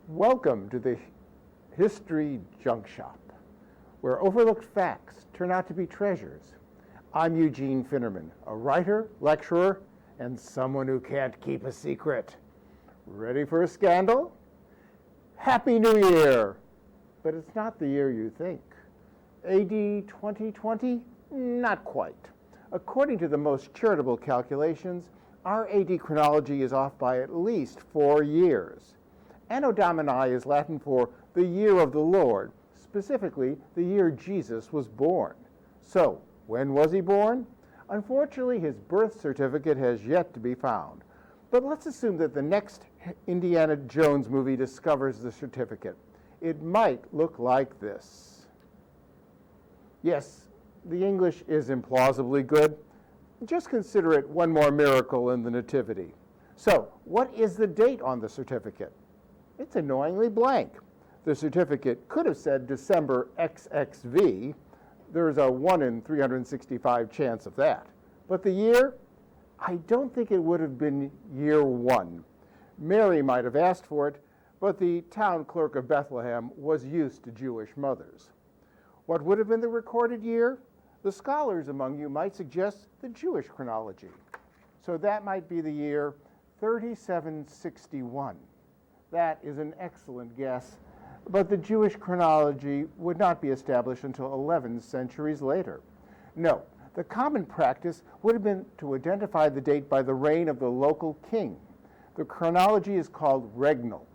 Welcome to the History Junk Shop, where overlooked facts turn out to be treasures. I'm Eugene Finnerman, a writer, lecturer, and someone who can't keep a secret. Ready for a scandal? Happy New Year! But it's not the year you think. AD 2020? Not quite. According to the most charitable calculations, our AD chronology is off by at least 4 years. Anno Domini is Latin for the year of the Lord, specifically the year Jesus was born. So, when was he born? Unfortunately, his birth certificate has yet to be found. But let's assume that the next Indiana Jones movie discovers the certificate. It might look like this. Yes, the English is implausibly good. Just consider it one more miracle in the Nativity. So, what is the date on the certificate? It's annoyingly blank. The certificate could have said December XXV. There's a 1 in 365 chance of that. But the year? I don't think it would have been year 1. Mary might have asked for it, but the town clerk of Bethlehem was used to Jewish mothers. What would have been the recorded year? The scholars among you might suggest the Jewish chronology. So that might be the year 3761. That is an excellent guess, but the Jewish chronology would not be established until 11 centuries later. No, the common practice would have been to identify the date by the reign of the local king. The chronology is called Regnal.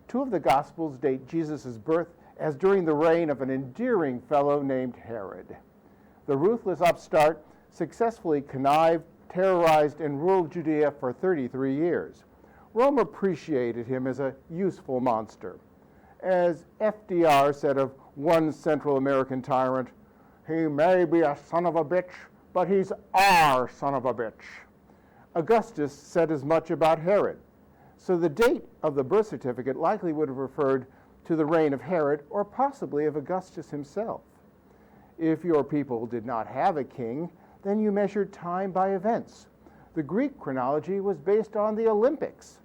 2 of the Gospels date Jesus' birth as during the reign of an endearing fellow named Herod. The ruthless upstart successfully connived, terrorized, and ruled Judea for 33 years. Rome appreciated him as a useful monster. As FDR said of one Central American tyrant, "He may be a son of a bitch, but he's our son of a bitch." Augustus said as much about Herod. So the date of the birth certificate likely would have referred to the reign of Herod or possibly of Augustus himself. If your people did not have a king, then you measured time by events. The Greek chronology was based on the Olympics.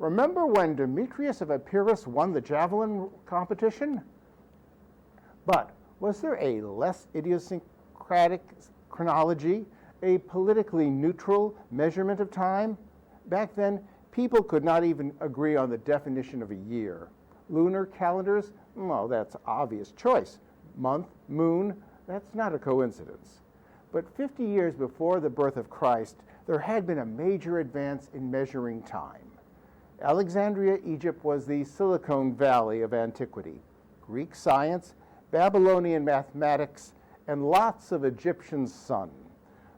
Remember when Demetrius of Epirus won the javelin competition? But was there a less idiosyncratic chronology, a politically neutral measurement of time? Back then, people could not even agree on the definition of a year. Lunar calendars? Well, that's obvious choice. Month, moon, that's not a coincidence. But 50 years before the birth of Christ, there had been a major advance in measuring time. Alexandria, Egypt was the Silicon Valley of antiquity. Greek science, Babylonian mathematics, and lots of Egyptian sun.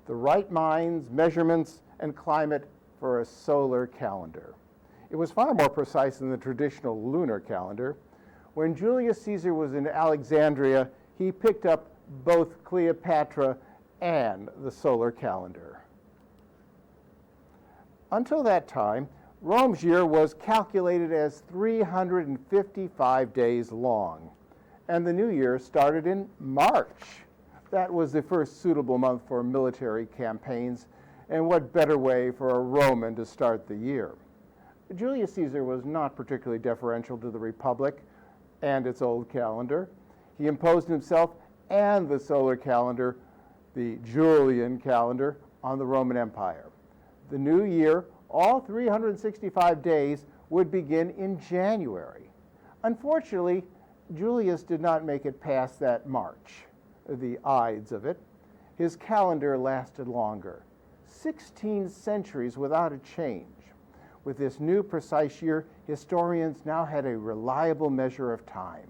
The right minds, measurements, and climate for a solar calendar. It was far more precise than the traditional lunar calendar. When Julius Caesar was in Alexandria, he picked up both Cleopatra and the solar calendar. Until that time, Rome's year was calculated as 355 days long, and the new year started in March. That was the first suitable month for military campaigns, and what better way for a Roman to start the year? Julius Caesar was not particularly deferential to the Republic and its old calendar. He imposed himself and the solar calendar, the Julian calendar, on the Roman Empire. The new year, all 365 days, would begin in January. Unfortunately, Julius did not make it past that March, the Ides of it. His calendar lasted longer, 16 centuries without a change. With this new precise year, historians now had a reliable measure of time.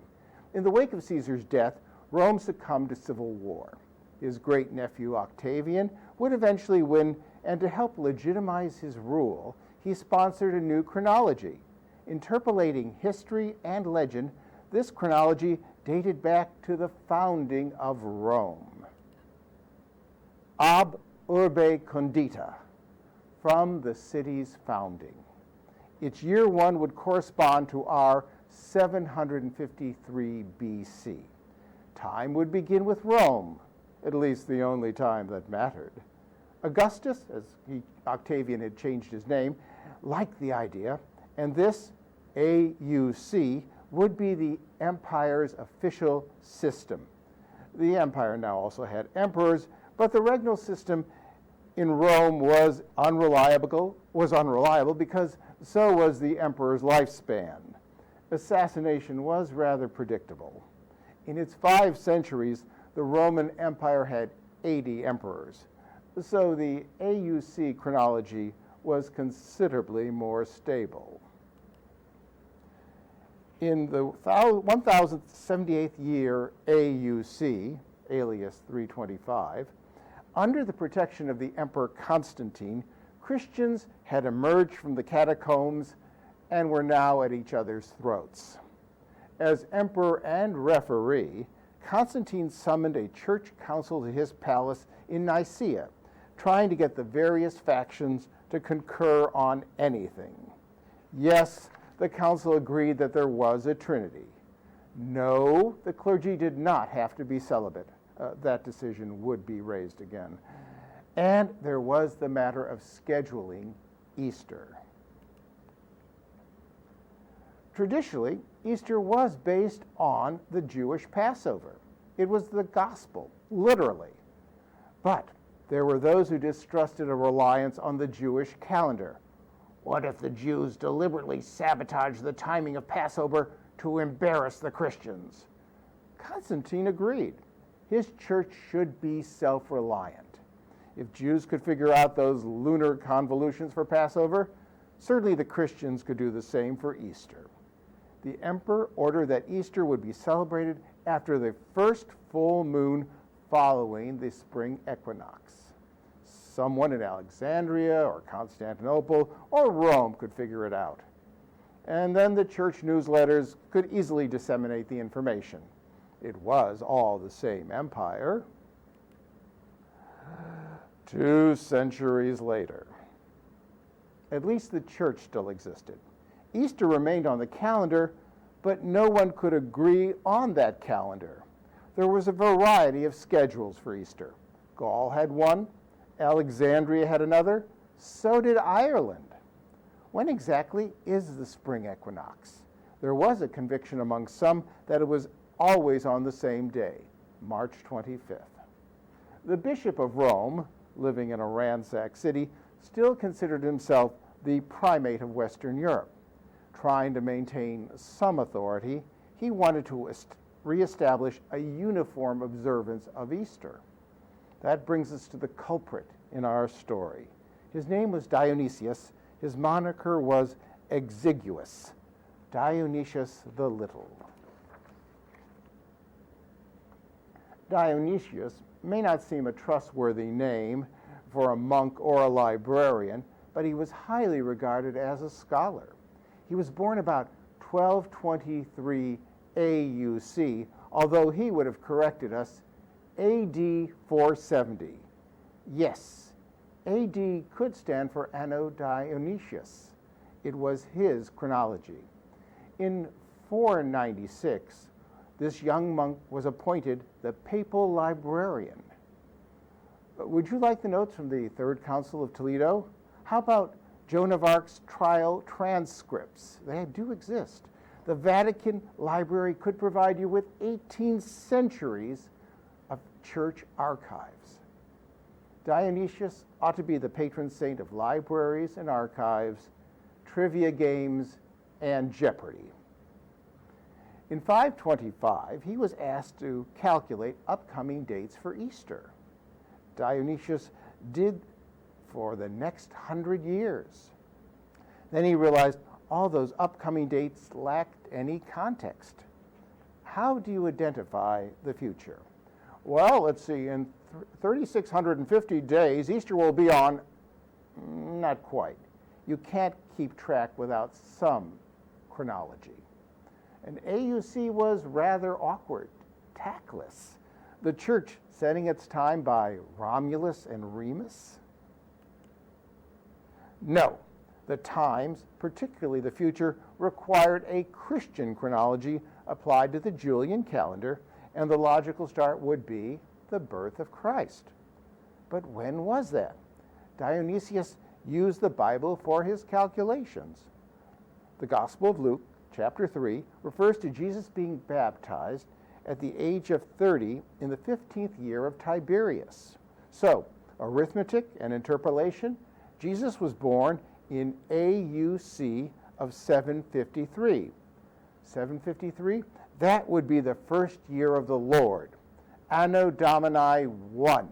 In the wake of Caesar's death, Rome succumbed to civil war. His great-nephew Octavian would eventually win, and to help legitimize his rule, he sponsored a new chronology. Interpolating history and legend, this chronology dated back to the founding of Rome. Ab urbe condita, from the city's founding. Its year 1 would correspond to our 753 BC. Time would begin with Rome, at least the only time that mattered. Augustus, as Octavian had changed his name, liked the idea, and this AUC would be the empire's official system. The empire now also had emperors, but the regnal system in Rome was unreliable because so was the emperor's lifespan. Assassination was rather predictable. In its 5 centuries, the Roman Empire had 80 emperors, so the AUC chronology was considerably more stable. In the 1078th year AUC, alias 325, under the protection of the Emperor Constantine, Christians had emerged from the catacombs and were now at each other's throats. As emperor and referee, Constantine summoned a church council to his palace in Nicaea, trying to get the various factions to concur on anything. Yes, the council agreed that there was a trinity. No, the clergy did not have to be celibate. That decision would be raised again. And there was the matter of scheduling Easter. Traditionally, Easter was based on the Jewish Passover. It was the gospel, literally. But there were those who distrusted a reliance on the Jewish calendar. What if the Jews deliberately sabotaged the timing of Passover to embarrass the Christians? Constantine agreed. His church should be self-reliant. If Jews could figure out those lunar convolutions for Passover, certainly the Christians could do the same for Easter. The emperor ordered that Easter would be celebrated after the first full moon following the spring equinox. Someone in Alexandria or Constantinople or Rome could figure it out. And then the church newsletters could easily disseminate the information. It was all the same empire. 2 centuries later, at least the church still existed. Easter remained on the calendar, but no one could agree on that calendar. There was a variety of schedules for Easter. Gaul had one, Alexandria had another, so did Ireland. When exactly is the spring equinox? There was a conviction among some that it was always on the same day, March 25th. The Bishop of Rome, living in a ransacked city, still considered himself the primate of Western Europe. Trying to maintain some authority, he wanted to reestablish a uniform observance of Easter. That brings us to the culprit in our story. His name was Dionysius. His moniker was Exiguus, Dionysius the Little. Dionysius may not seem a trustworthy name for a monk or a librarian, but he was highly regarded as a scholar. He was born about 1223 AUC, although he would have corrected us AD 470. Yes, AD could stand for Anno Dionysius. It was his chronology. In 496, this young monk was appointed the papal librarian. Would you like the notes from the Third Council of Toledo? How about Joan of Arc's trial transcripts? They do exist. The Vatican Library could provide you with 18 centuries of church archives. Dionysius ought to be the patron saint of libraries and archives, trivia games, and Jeopardy. In 525, he was asked to calculate upcoming dates for Easter. Dionysius did for the next 100 years. Then he realized all those upcoming dates lacked any context. How do you identify the future? Well, let's see, in 3,650 days, Easter will be on, not quite. You can't keep track without some chronology. And AUC was rather awkward, tactless. The church setting its time by Romulus and Remus? No, the times, particularly the future, required a Christian chronology applied to the Julian calendar, and the logical start would be the birth of Christ. But when was that? Dionysius used the Bible for his calculations. The Gospel of Luke, chapter 3, refers to Jesus being baptized at the age of 30 in the 15th year of Tiberius. So, arithmetic and interpolation, Jesus was born in AUC of 753. 753, that would be the first year of the Lord. Anno Domini 1.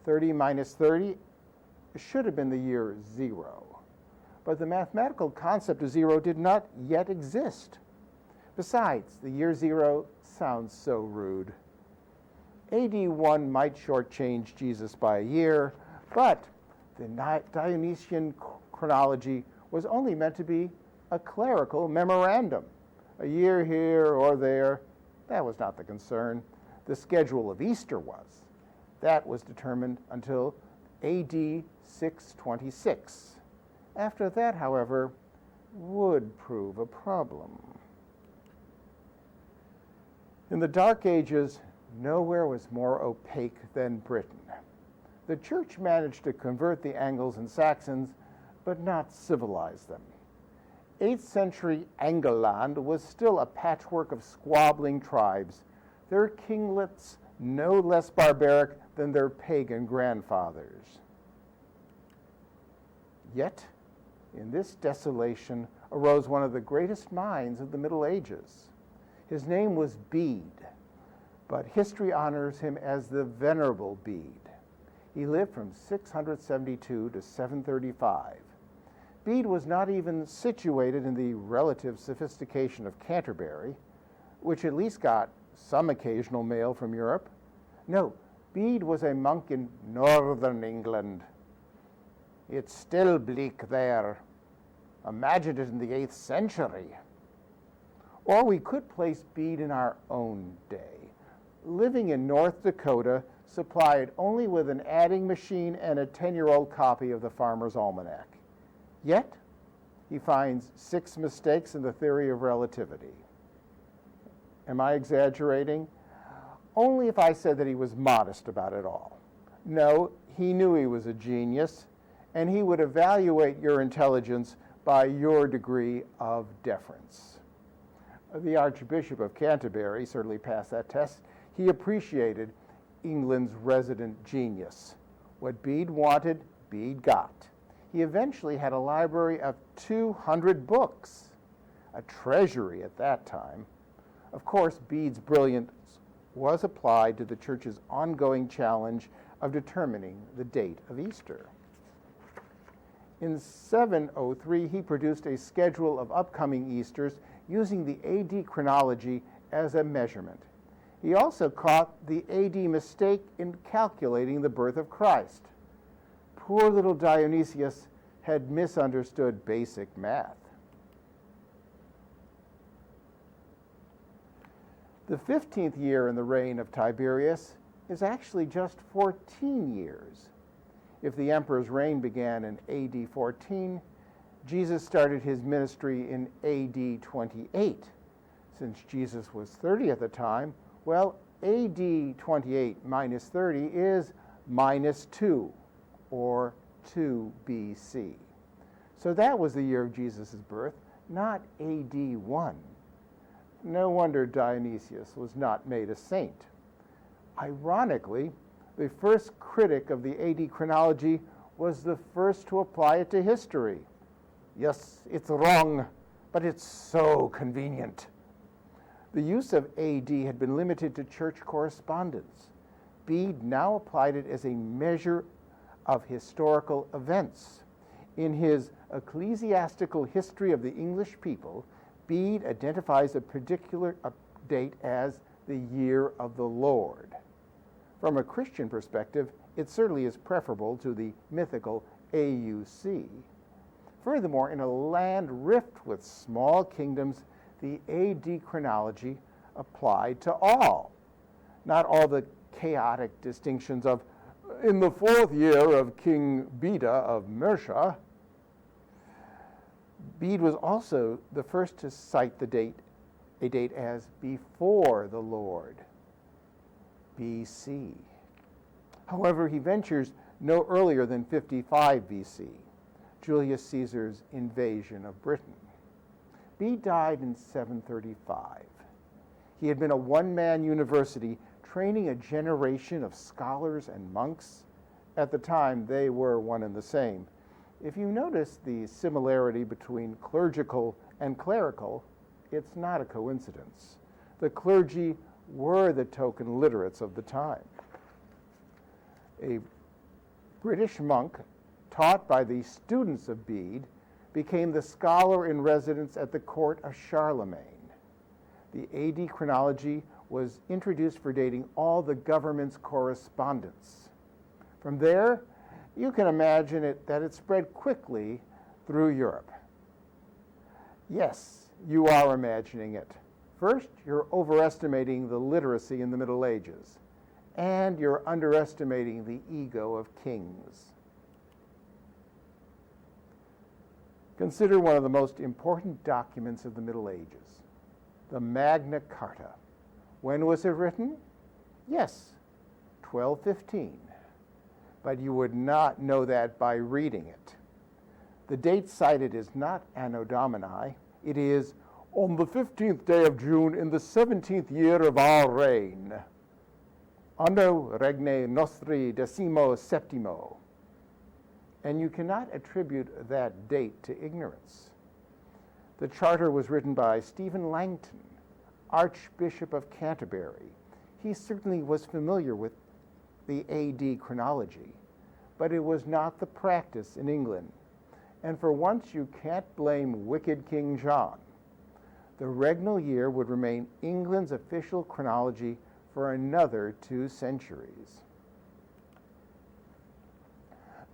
30 minus 30 should have been the year 0. But the mathematical concept of 0 did not yet exist. Besides, the year 0 sounds so rude. AD 1 might shortchange Jesus by a year, but the Dionysian chronology was only meant to be a clerical memorandum. A year here or there, that was not the concern. The schedule of Easter was. That was determined until AD 626. After that, however, would prove a problem. In the Dark Ages, nowhere was more opaque than Britain. The church managed to convert the Angles and Saxons, but not civilize them. 8th century Angleland was still a patchwork of squabbling tribes, their kinglets no less barbaric than their pagan grandfathers. Yet, in this desolation arose one of the greatest minds of the Middle Ages. His name was Bede, but history honors him as the Venerable Bede. He lived from 672 to 735. Bede was not even situated in the relative sophistication of Canterbury, which at least got some occasional mail from Europe. No, Bede was a monk in northern England. It's still bleak there. Imagine it in the 8th century. Or we could place Bede in our own day, living in North Dakota, supplied only with an adding machine and a 10-year-old copy of the Farmer's Almanac. Yet, he finds 6 mistakes in the theory of relativity. Am I exaggerating? Only if I said that he was modest about it all. No, he knew he was a genius, and he would evaluate your intelligence by your degree of deference. The Archbishop of Canterbury certainly passed that test. He appreciated England's resident genius. What Bede wanted, Bede got. He eventually had a library of 200 books, a treasury at that time. Of course, Bede's brilliance was applied to the church's ongoing challenge of determining the date of Easter. In 703, he produced a schedule of upcoming Easters using the AD chronology as a measurement. He also caught the AD mistake in calculating the birth of Christ. Poor little Dionysius had misunderstood basic math. The 15th year in the reign of Tiberius is actually just 14 years. If the emperor's reign began in AD 14, Jesus started his ministry in AD 28. Since Jesus was 30 at the time, well, AD 28 minus 30 is minus 2, or 2 BC. So that was the year of Jesus' birth, not AD 1. No wonder Dionysius was not made a saint. Ironically, the first critic of the AD chronology was the first to apply it to history. Yes, it's wrong, but it's so convenient. The use of AD had been limited to church correspondence. Bede now applied it as a measure of historical events. In his Ecclesiastical History of the English People, Bede identifies a particular date as the year of the Lord. From a Christian perspective, it certainly is preferable to the mythical AUC. Furthermore, in a land rift with small kingdoms, the AD chronology applied to all. Not all the chaotic distinctions of, in the 4th year of King Bede of Mercia. Bede was also the first to cite a date as before the Lord, BC. However, he ventures no earlier than 55 BC, Julius Caesar's invasion of Britain. Bede died in 735. He had been a one-man university training a generation of scholars and monks. At the time, they were one and the same. If you notice the similarity between clerical and clerical, it's not a coincidence. The clergy were the token literates of the time. A British monk, taught by the students of Bede, became the scholar in residence at the court of Charlemagne. The AD chronology was introduced for dating all the government's correspondence. From there, you can imagine that it spread quickly through Europe. Yes, you are imagining it. First, you're overestimating the literacy in the Middle Ages, and you're underestimating the ego of kings. Consider one of the most important documents of the Middle Ages, the Magna Carta. When was it written? Yes, 1215. But you would not know that by reading it. The date cited is not Anno Domini. It is on the 15th day of June in the 17th year of our reign. Anno Regnal nostri 17. And you cannot attribute that date to ignorance. The charter was written by Stephen Langton, Archbishop of Canterbury. He certainly was familiar with the AD chronology, but it was not the practice in England. And for once, you can't blame wicked King John. The Regnal year would remain England's official chronology for another 2 centuries.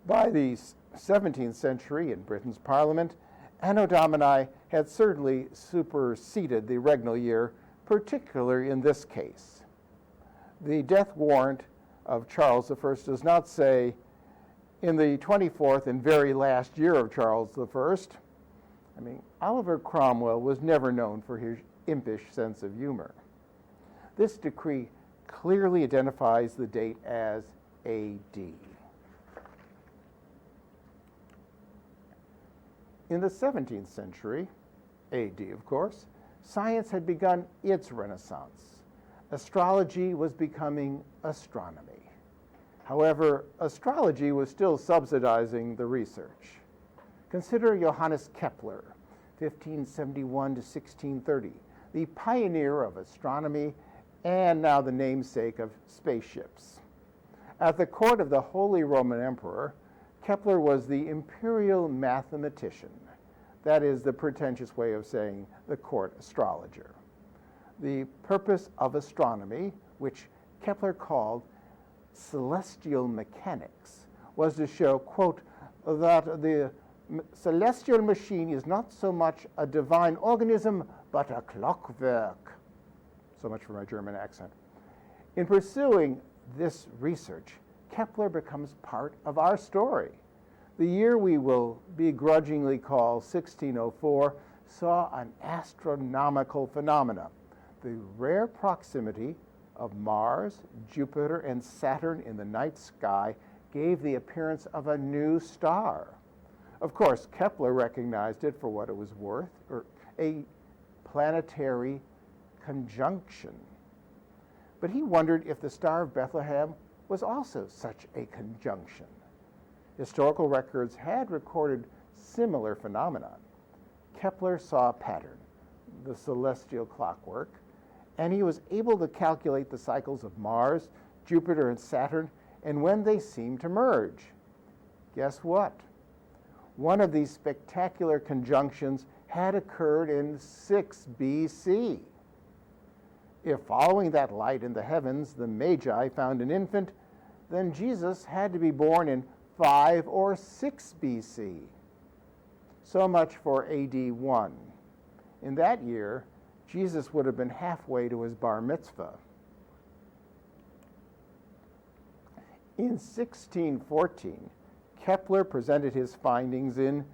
By the 17th century, in Britain's Parliament, Anno Domini had certainly superseded the Regnal year, particularly in this case. The death warrant of Charles I does not say, in the 24th and very last year of Charles I. Oliver Cromwell was never known for his impish sense of humor. This decree clearly identifies the date as AD. In the 17th century, AD of course, science had begun its renaissance. Astrology was becoming astronomy. However, astrology was still subsidizing the research. Consider Johannes Kepler, 1571 to 1630, the pioneer of astronomy and now the namesake of spaceships. At the court of the Holy Roman Emperor, Kepler was the imperial mathematician. That is the pretentious way of saying the court astrologer. The purpose of astronomy, which Kepler called celestial mechanics, was to show, quote, that the celestial machine is not so much a divine organism, but a clockwork. So much for my German accent. In pursuing this research, Kepler becomes part of our story. The year we will begrudgingly call 1604 saw an astronomical phenomena. The rare proximity of Mars, Jupiter, and Saturn in the night sky gave the appearance of a new star. Of course, Kepler recognized it for what it was worth, or a planetary conjunction. But he wondered if the Star of Bethlehem was also such a conjunction. Historical records had recorded similar phenomena. Kepler saw a pattern, the celestial clockwork, and he was able to calculate the cycles of Mars, Jupiter, and Saturn, and when they seemed to merge. Guess what? One of these spectacular conjunctions had occurred in 6 BC. If following that light in the heavens, the Magi found an infant, then Jesus had to be born in 5 or 6 BC. So much for AD 1. In that year, Jesus would have been halfway to his bar mitzvah. In 1614, Kepler presented his findings in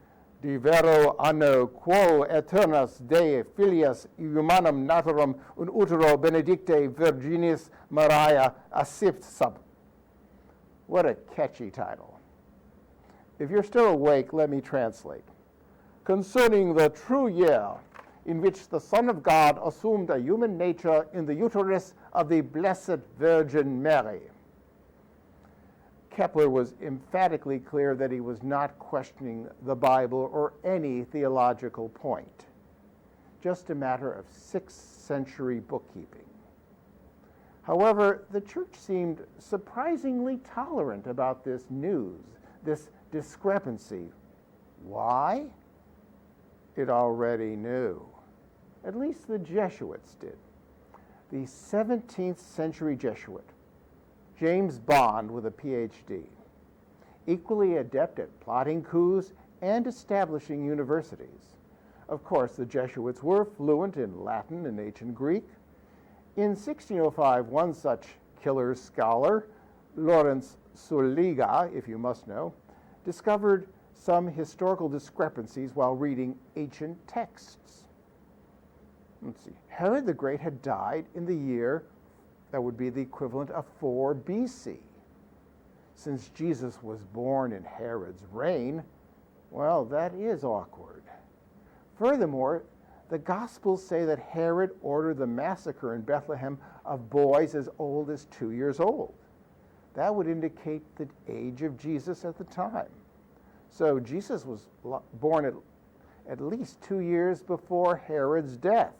De vero anno quo aeternas Dei filias humanum naturam utero benedictae virginis Mariae accept sub. What a catchy title. If you're still awake, let me translate. Concerning the true year in which the Son of God assumed a human nature in the uterus of the Blessed Virgin Mary. Kepler was emphatically clear that he was not questioning the Bible or any theological point, just a matter of 6th century bookkeeping. However, the church seemed surprisingly tolerant about this news, this discrepancy. Why? It already knew. At least the Jesuits did. The 17th century Jesuit, James Bond with a PhD, equally adept at plotting coups and establishing universities. Of course, the Jesuits were fluent in Latin and ancient Greek. In 1605, one such killer scholar, Lawrence Suliga, if you must know, discovered some historical discrepancies while reading ancient texts. Let's see. Herod the Great had died in the year that would be the equivalent of 4 BC. Since Jesus was born in Herod's reign, well, that is awkward. Furthermore, the Gospels say that Herod ordered the massacre in Bethlehem of boys as old as 2 years old. That would indicate the age of Jesus at the time. So Jesus was born at least 2 years before Herod's death.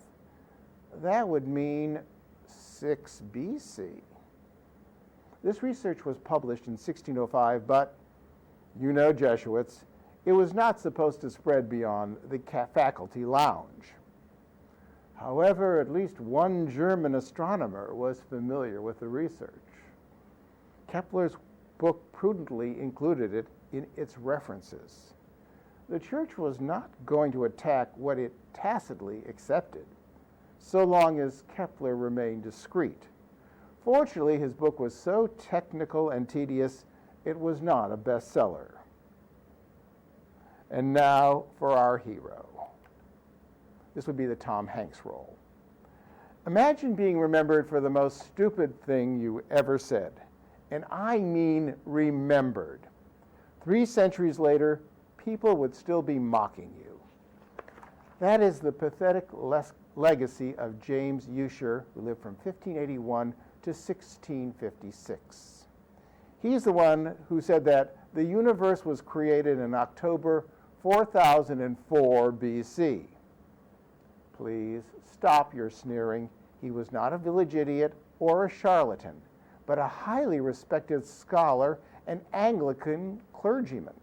That would mean 6 BC. This research was published in 1605, but you know Jesuits, it was not supposed to spread beyond the faculty lounge. However, at least one German astronomer was familiar with the research. Kepler's book prudently included it in its references. The church was not going to attack what it tacitly accepted, so long as Kepler remained discreet. Fortunately, his book was so technical and tedious, it was not a bestseller. And now for our hero. This would be the Tom Hanks role. Imagine being remembered for the most stupid thing you ever said. And I mean remembered. 3 centuries later, people would still be mocking you. That is the pathetic legacy of James Ussher, who lived from 1581 to 1656. He's the one who said that the universe was created in October 4004 BC. Please stop your sneering. He was not a village idiot or a charlatan, but a highly respected scholar and Anglican clergyman.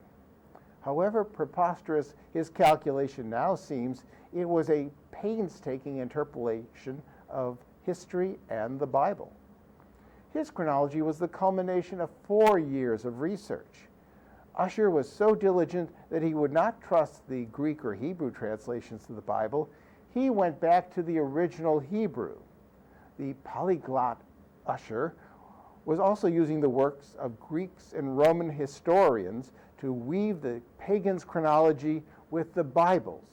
However preposterous his calculation now seems, it was a painstaking interpolation of history and the Bible. His chronology was the culmination of 4 years of research. Ussher was so diligent that he would not trust the Greek or Hebrew translations of the Bible. He went back to the original Hebrew. The polyglot Ussher was also using the works of Greeks and Roman historians to weave the pagans' chronology with the Bible's.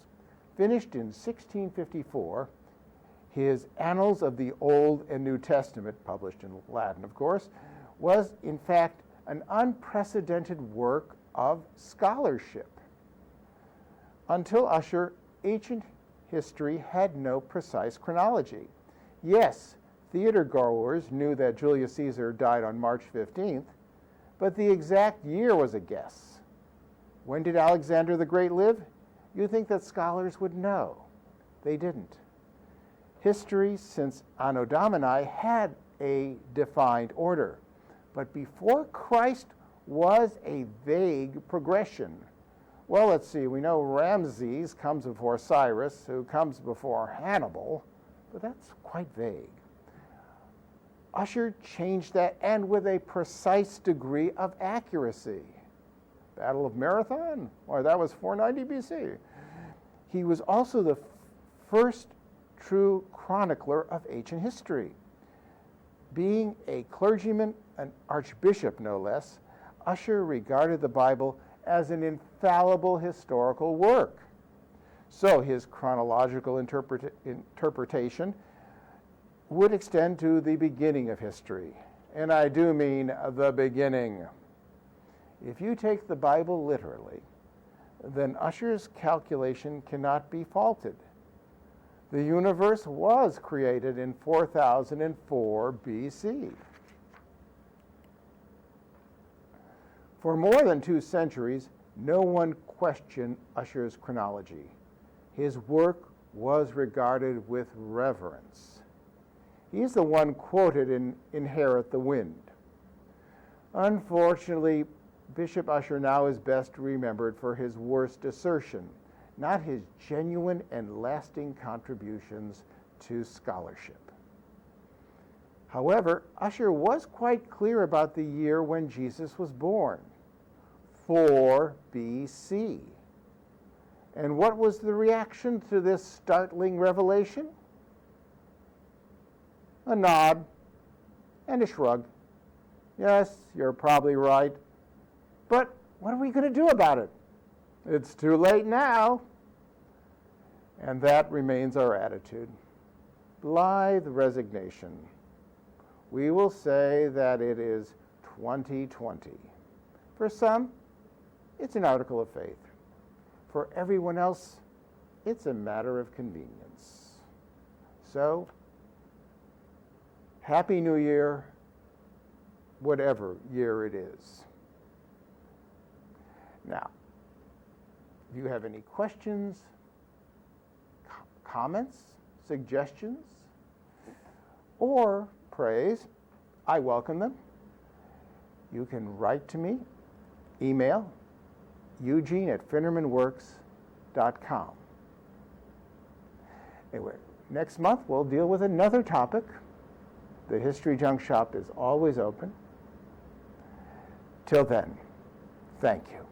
Finished in 1654, his Annals of the Old and New Testament, published in Latin, of course, was in fact an unprecedented work of scholarship. Until Ussher, ancient history had no precise chronology. Yes, theater goers knew that Julius Caesar died on March 15th, but the exact year was a guess. When did Alexander the Great live? You'd think that scholars would know. They didn't. History since Anno Domini had a defined order, but before Christ was a vague progression. Well, let's see, we know Ramses comes before Cyrus, who comes before Hannibal, but that's quite vague. Ussher changed that, and with a precise degree of accuracy. Battle of Marathon? Why, that was 490 BC. He was also the first true chronicler of ancient history. Being a clergyman, an archbishop no less, Ussher regarded the Bible as an infallible historical work. So his chronological interpretation would extend to the beginning of history and I do mean the beginning. If you take the Bible literally, then Ussher's calculation cannot be faulted. The universe was created in 4004 BC. For more than 2 centuries, no one questioned Ussher's chronology. His work was regarded with reverence. He's the one quoted in Inherit the Wind. Unfortunately, Bishop Ussher now is best remembered for his worst assertion, not his genuine and lasting contributions to scholarship. However, Ussher was quite clear about the year when Jesus was born, 4 BC. And what was the reaction to this startling revelation? A nod and a shrug. Yes, you're probably right. But what are we going to do about it? It's too late now. And that remains our attitude. Blithe resignation. We will say that it is 2020. For some, it's an article of faith. For everyone else, it's a matter of convenience. So, Happy New Year, whatever year it is. Now, if you have any questions, comments, suggestions, or praise, I welcome them. You can write to me, email, eugene@finnermanworks.com. Anyway, next month we'll deal with another topic. The History Junk Shop is always open. Till then, thank you.